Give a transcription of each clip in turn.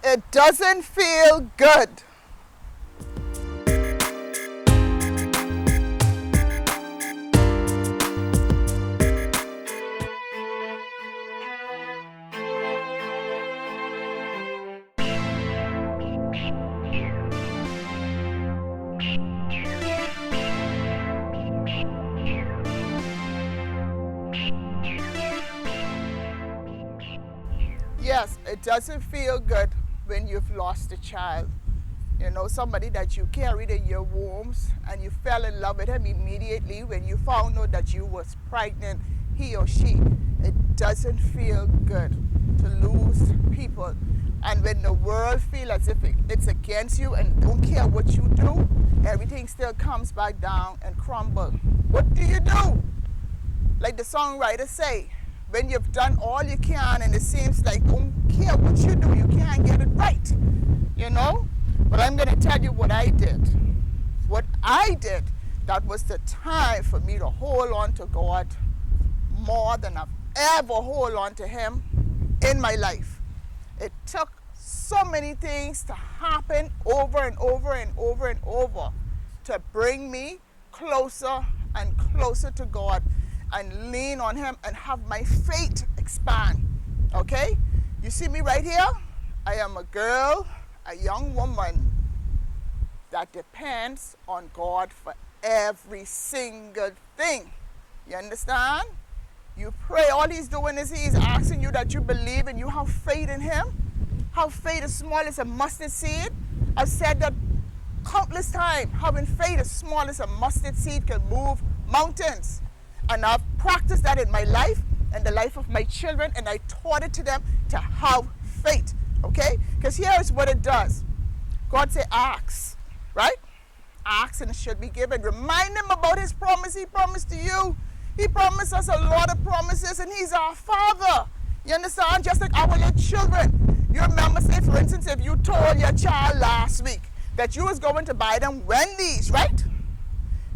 it doesn't feel good. Yes, it doesn't feel good when you've lost a child. You know, somebody that you carried in your wombs and you fell in love with him immediately when you found out that you was pregnant, he or she. It doesn't feel good to lose people. And when the world feels as if it's against you and don't care what you do, everything still comes back down and crumble. What do you do? Like the songwriters say, when you've done all you can and it seems like don't care what you do, you can't get it right, you know? But I'm going to tell you what I did. What I did, that was the time for me to hold on to God more than I've ever hold on to him in my life. It took so many things to happen over and over and over and over to bring me closer and closer to God and lean on him and have my faith expand, okay? You see me right here? I am a girl, a young woman that depends on God for every single thing. You understand? You pray, all he's doing is he's asking you that you believe and you have faith in him. Have faith as small as a mustard seed. I've said that countless times. Having faith as small as a mustard seed can move mountains. And I've practiced that in my life and the life of my children, and I taught it to them to have faith, okay? Because here is what it does. God said, ask, right? Ask and it should be given. Remind him about his promise he promised to you. He promised us a lot of promises, and he's our Father. You understand? Just like our little children. You remember, say, for instance, if you told your child last week that you was going to buy them Wendy's, right?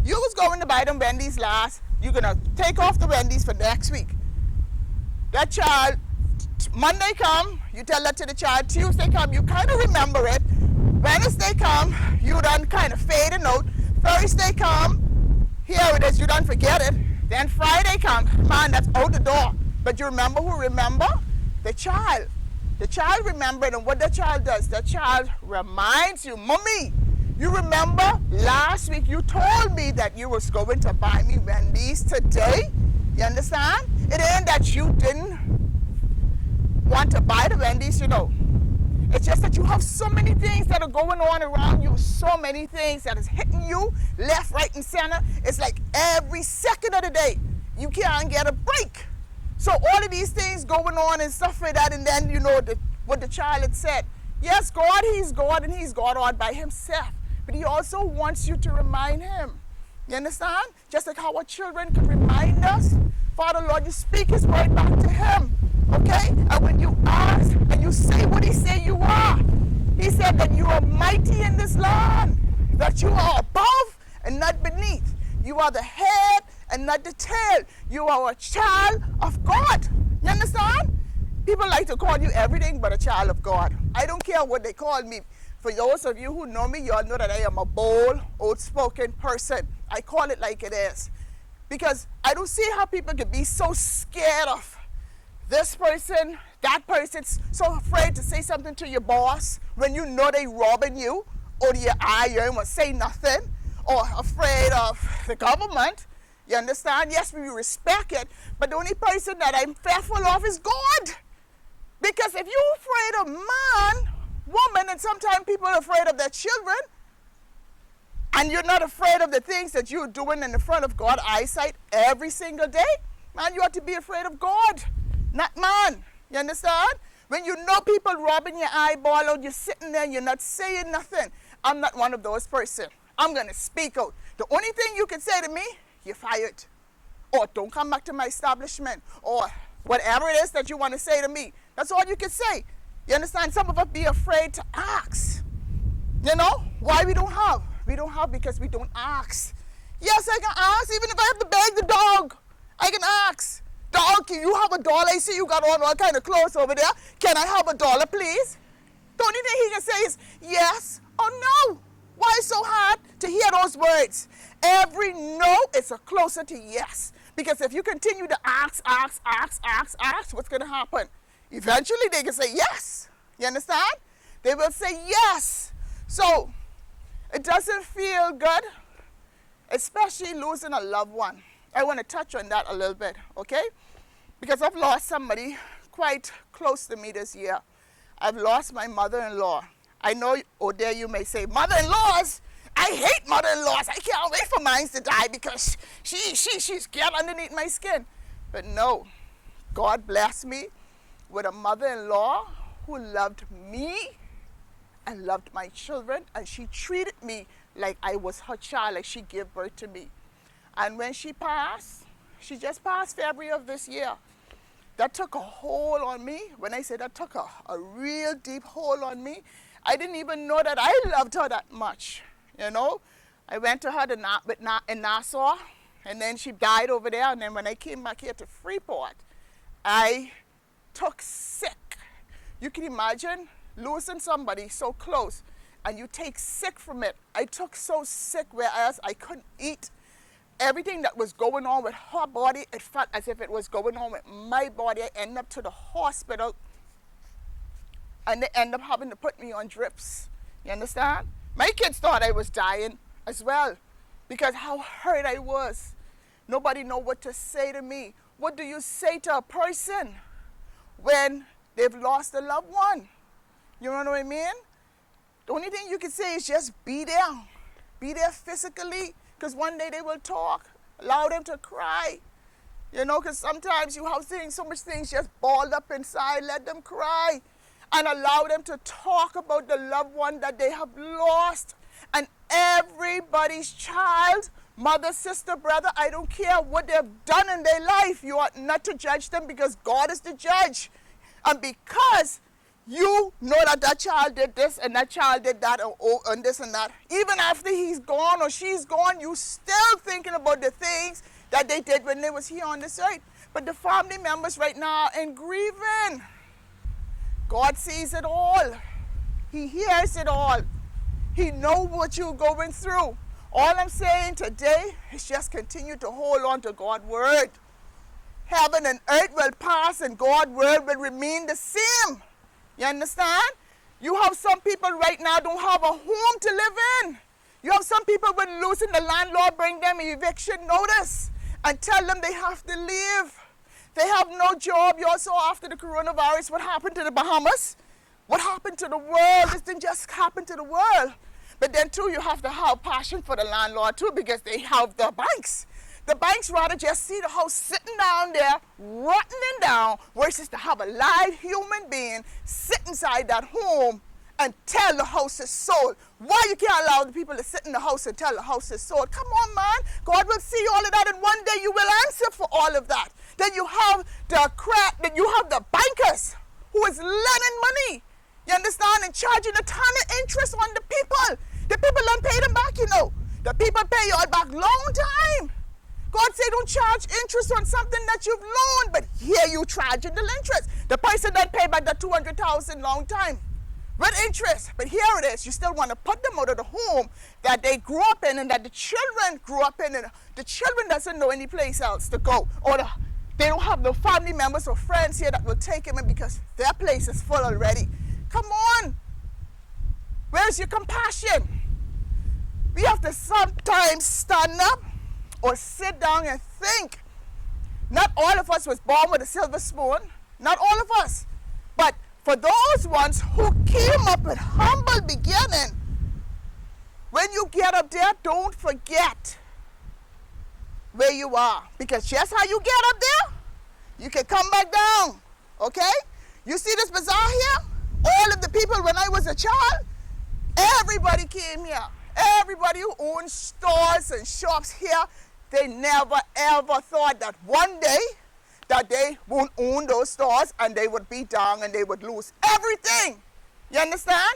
You was going to buy them Wendy's you're going to take off the Wendy's for next week. That child, Monday come, you tell that to the child. Tuesday come, you kind of remember it. Wednesday come, you done kind of fade a note. Thursday come, here it is, you done forget it. Then Friday come, man, that's out the door. But you remember who remember? The child. The child remembered, and what the child does, the child reminds you, Mommy, you remember last week you told me that you was going to buy me Wendy's today? You understand? It ain't that you didn't want to buy the Wendy's, you know. It's just that you have so many things that are going on around you, so many things that is hitting you left, right, and center. It's like every second of the day, you can't get a break. So all of these things going on and stuff like that, and then, you know, what the child had said. Yes, God, he's God, and he's God all by himself. But he also wants you to remind him. You understand? Just like how our children can remind us. Father, Lord, you speak his word back to him. Okay? And when you ask and you say what he said you are, he said that you are mighty in this land, that you are above and not beneath. You are the head and not the tail. You are a child of God. You understand? People like to call you everything but a child of God. I don't care what they call me. For those of you who know me, you all know that I am a bold, outspoken person. I call it like it is. Because I don't see how people can be so scared of this person, that person, so afraid to say something to your boss when you know they robbing you, or to your eye, you don't want to say nothing, or afraid of the government. You understand? Yes, we respect it, but the only person that I'm fearful of is God. Because if you're afraid of man, woman, and sometimes people are afraid of their children, and you're not afraid of the things that you're doing in the front of God's eyesight every single day, man, you ought to be afraid of God, not man. You understand? When you know people robbing your eyeball out, you're sitting there, you're not saying nothing. I'm not one of those person. I'm going to speak out. The only thing you can say to me, you're fired. Or don't come back to my establishment. Or whatever it is that you want to say to me. That's all you can say. You understand? Some of us be afraid to ask. You know? Why we don't have? We don't have because we don't ask. Yes, I can ask. Even if I have to beg the dog, I can ask. Dog, can you have $1? I see you got on all kind of clothes over there. Can I have $1, please? The only thing can say is yes or no. Why is it so hard to hear those words? Every no is a closer to yes. Because if you continue to ask, what's going to happen? Eventually they can say yes. You understand? They will say yes. So it doesn't feel good, especially losing a loved one. I want to touch on that a little bit, okay? Because I've lost somebody quite close to me this year. I've lost my mother-in-law. I know, or there you may say, mother-in-laws? I hate mother-in-laws. I can't wait for mine to die because she's get underneath my skin. But no, God blessed me with a mother-in-law who loved me and loved my children, and she treated me like I was her child, like she gave birth to me. And when she passed, she just passed February of this year. That took a hold on me. When I say that took a real deep hold on me, I didn't even know that I loved her that much, you know. I went to her in Nassau, and then she died over there. And then when I came back here to Freeport, I took sick. You can imagine losing somebody so close, and you take sick from it. I took so sick, whereas I couldn't eat. Everything that was going on with her body, it felt as if it was going on with my body. I ended up to the hospital, and they ended up having to put me on drips. You understand? My kids thought I was dying as well, because how hurt I was. Nobody know what to say to me. What do you say to a person when they've lost a loved one? You know what I mean? The only thing you can say is just be there. Be there physically, because one day they will talk. Allow them to cry. You know, because sometimes you have so much things just balled up inside. Let them cry. And allow them to talk about the loved one that they have lost. And everybody's child, mother, sister, brother, I don't care what they've done in their life. You ought not to judge them, because God is the judge. And because you know that that child did this and that child did that, and this and that, even after he's gone or she's gone, you still thinking about the things that they did when they was here on this earth. But the family members right now are in grieving. God sees it all. He hears it all. He knows what you're going through. All I'm saying today is just continue to hold on to God's word. Heaven and earth will pass and God's word will remain the same. You understand? You have some people right now don't have a home to live in. You have some people when losing the landlord bring them an eviction notice and tell them they have to leave. They have no job. You also after the coronavirus, what happened to the Bahamas? What happened to the world? This didn't just happen to the world. But then too, you have to have passion for the landlord too, because they have the banks. The banks rather just see the house sitting down there, rotting down, versus to have a live human being sit inside that home and tell the house is sold. Why you can't allow the people to sit in the house and tell the house is sold? Come on, man. God will see all of that, and one day you will answer for all of that. Then you have the bankers who is lending money. You understand? And charging a ton of interest on the people. The people don't pay them back, you know. The people pay you all back long time. God say don't charge interest on something that you've loaned, but here you charging the interest. The person that paid back the $200,000 long time with interest, but here it is. You still want to put them out of the home that they grew up in and that the children grew up in, and the children doesn't know any place else to go, or they don't have no family members or friends here that will take them in because their place is full already. Come on. Where's your compassion? We have to sometimes stand up or sit down and think. Not all of us was born with a silver spoon. Not all of us. But for those ones who came up with humble beginning, when you get up there, don't forget where you are. Because just how you get up there, you can come back down. Okay? You see this bazaar here? All of the people when I was a child, everybody came here. Everybody who owns stores and shops here, they never ever thought that one day that they won't own those stores and they would be down and they would lose everything. You understand?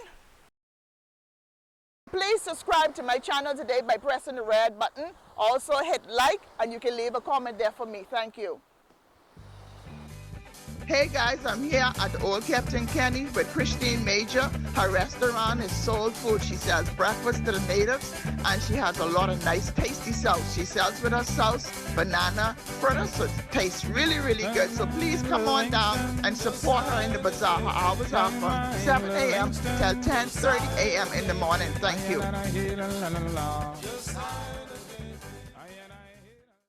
Please subscribe to my channel today by pressing the red button. Also hit like, and you can leave a comment there for me. Thank you. Hey guys, I'm here at Old Captain Kenny with Christine Major. Her restaurant is soul food. She sells breakfast to the natives and she has a lot of nice tasty sauce. She sells with her sauce banana fritters, so it tastes really, really good. So please come on down and support her in the bazaar. Her hours are from 7 a.m. till 10:30 a.m. in the morning. Thank you.